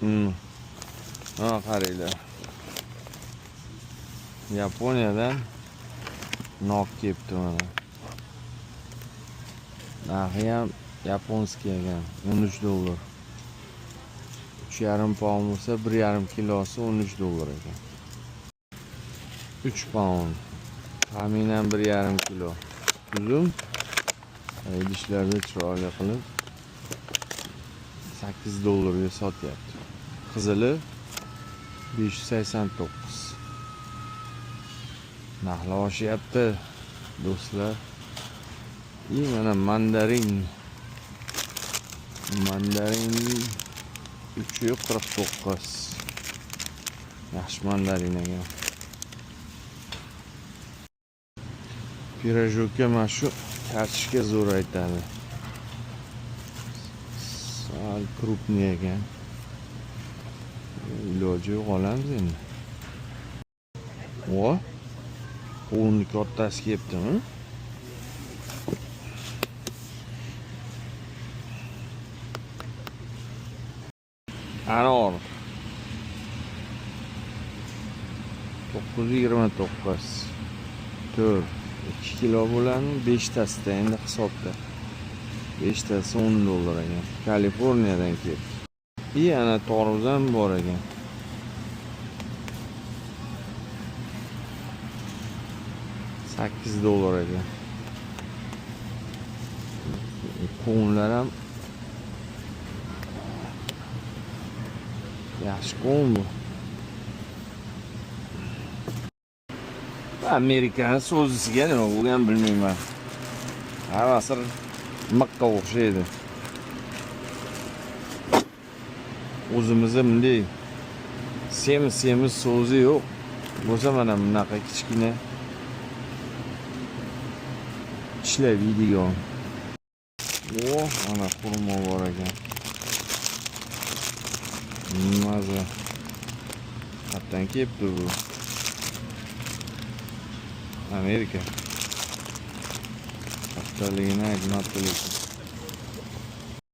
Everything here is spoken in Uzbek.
Ha, qaranglar. Yaponiyadan nok kelibdi mana. Narxi ham yaponskiy ekan, $13. 3,5 pound bo'lsa, 1,5 kilosi $13 ekan. 3 pound. Taxminan 1,5 kilo. Uzum. Idishlarda chiroyli qilib $8 ga sotyapti. Qizili 589. Narxlar oshyapti do'stlar. Mana mandarin 349. Yaxshi mandarin ekan. Pirojokka mana shu kartoshka zo'r aytadi. Sal krupniy ekan. Iloji yo'q, olamiz endi. Vo. Qo'lni kattasi kelibdimi? Anor 929. 4 2 kilo bo'ladi, 5 tasida endi hisobda. 5 tasi $10 ekan. Kaliforniyadan keldi. Yana tarvuz ham bor ekan. $8 ekan. Qo'nlar ham yaxshi qo'n bu. Amerikan so'zisiga nima bo'lgan bilmayman. Hammasi miqqa o'xshaydi. O'zimizda bunday semiz so'zi yo'q. Bo'lsa mana bunaqa kichkina ishlaydigan. Mana xurmo bor ekan. Maza. Qatdan kelibdi bu. Amerika. Haftaligini aytmabdi lekin.